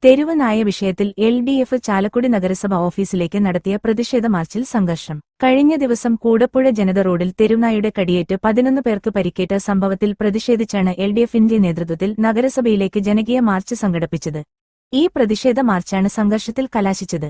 തെരുവ് നായ വിഷയത്തിൽ LDF ചാലക്കുടി നഗരസഭ ഓഫീസിലേക്ക് നടത്തിയ പ്രതിഷേധ മാർച്ചിൽ സംഘർഷം. കഴിഞ്ഞ ദിവസം കൂടപ്പുഴ ജനത റോഡിൽ തെരുവുനായുടെ കടിയേറ്റ് 11 പേർക്ക് പരിക്കേറ്റ സംഭവത്തിൽ പ്രതിഷേധിച്ചാണ് LDFന്റെ നേതൃത്വത്തിൽ നഗരസഭയിലേക്ക് ജനകീയ മാർച്ച് സംഘടിപ്പിച്ചത്. ഈ പ്രതിഷേധ മാർച്ചാണ് സംഘർഷത്തിൽ കലാശിച്ചത്.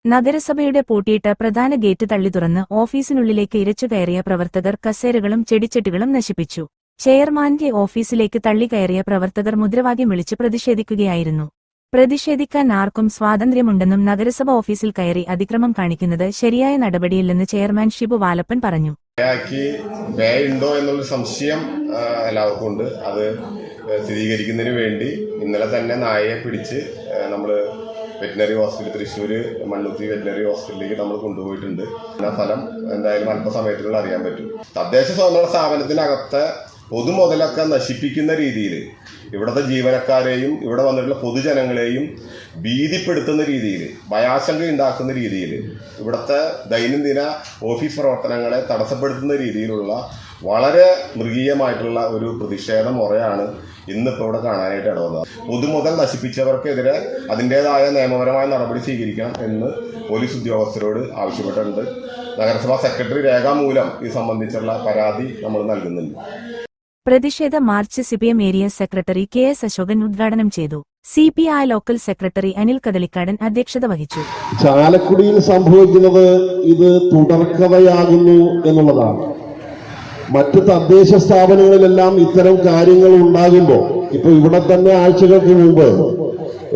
നഗരസഭയുടെ പൂട്ടിയിട്ട പ്രധാന ഗേറ്റ് തള്ളി തുറന്ന് ഓഫീസിനുള്ളിലേക്ക് ഇരച്ചുകയറിയ പ്രവർത്തകർ കസേരകളും ചെടിച്ചട്ടികളും നശിപ്പിച്ചു. ചെയർമാന്റെ ഓഫീസിലേക്ക് തള്ളിക്കയറിയ പ്രവർത്തകർ മുദ്രാവാക്യം വിളിച്ച് പ്രതിഷേധിക്കുകയായിരുന്നു. പ്രതിഷേധിക്കാൻ ആർക്കും സ്വാതന്ത്ര്യമുണ്ടെന്നും നഗരസഭ ഓഫീസിൽ കയറി അതിക്രമം കാണിക്കുന്നത് ശരിയായ നടപടിയില്ലെന്ന് ചെയർമാൻ ഷിബു വാലപ്പൻ പറഞ്ഞു. ഉണ്ടോ എന്നുള്ള സംശയം എല്ലാവർക്കും ഉണ്ട്. അത് സ്ഥിരീകരിക്കുന്നതിന് വേണ്ടി ഇന്നലെ തന്നെ നായയെ പിടിച്ച് നമ്മൾ veterinary hospital Thrissur Mannuthy veterinary ഹോസ്പിറ്റലിലേക്ക് നമ്മൾ കൊണ്ടുപോയിട്ടുണ്ട്. ഫലം എന്തായാലും അല്പസമയത്തിനുള്ള അറിയാൻ പറ്റും. തദ്ദേശ സ്വയംഭരണ സ്ഥാപനത്തിനകത്തെ പൊതുമുതലൊക്കെ നശിപ്പിക്കുന്ന രീതിയിൽ ഇവിടുത്തെ ജീവനക്കാരെയും ഇവിടെ വന്നിട്ടുള്ള പൊതുജനങ്ങളെയും ഭീതിപ്പെടുത്തുന്ന രീതിയിൽ, ഭയാശങ്ക ഉണ്ടാക്കുന്ന രീതിയിൽ, ഇവിടുത്തെ ദൈനംദിന ഓഫീസ് പ്രവർത്തനങ്ങളെ തടസ്സപ്പെടുത്തുന്ന രീതിയിലുള്ള വളരെ മൃഗീയമായിട്ടുള്ള ഒരു പ്രതിഷേധ മുറയാണ് ഇന്നിപ്പോൾ ഇവിടെ കാണാനായിട്ട് ഇടവന്നത്. പൊതുമുതൽ നശിപ്പിച്ചവർക്കെതിരെ അതിൻ്റേതായ നിയമപരമായ നടപടി സ്വീകരിക്കണം എന്ന് പോലീസ് ഉദ്യോഗസ്ഥരോട് ആവശ്യപ്പെട്ടിട്ടുണ്ട്. നഗരസഭാ സെക്രട്ടറി രേഖാമൂലം ഇത് സംബന്ധിച്ചുള്ള പരാതി നമ്മൾ നൽകുന്നുണ്ട്. പ്രതിഷേധ March CPM area secretary KS Ashokan ഉദ്ഘാടനം ചെയ്തു. CPI local secretary Anil Kadalikkadan അധ്യക്ഷത വഹിച്ചു. ചാലക്കുടിയിൽ സംഭവിക്കുന്നത് ഇത് തുടർക്കഥയാകുന്നു എന്നുള്ളതാണ്. മറ്റ് തദ്ദേശ സ്ഥാപനങ്ങളിലെല്ലാം ഇത്തരം കാര്യങ്ങൾ ഉണ്ടാകുമ്പോൾ, ഇപ്പൊ ഇവിടെ തന്നെ ആഴ്ചകൾക്ക് മുമ്പ്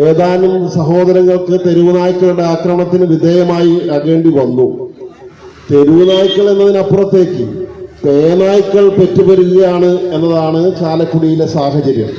ഏതാനും സഹോദരങ്ങൾക്ക് തെരുവുനായ്ക്കളുടെ ആക്രമണത്തിന് വിധേയമായി ആകേണ്ടി വന്നു. തെരുവുനായ്ക്കൾ എന്നതിനപ്പുറത്തേക്ക് പേനായ്ക്കൾ പെറ്റുപെരുകയാണ് എന്നതാണ് ചാലക്കുടിയിലെ സാഹചര്യം.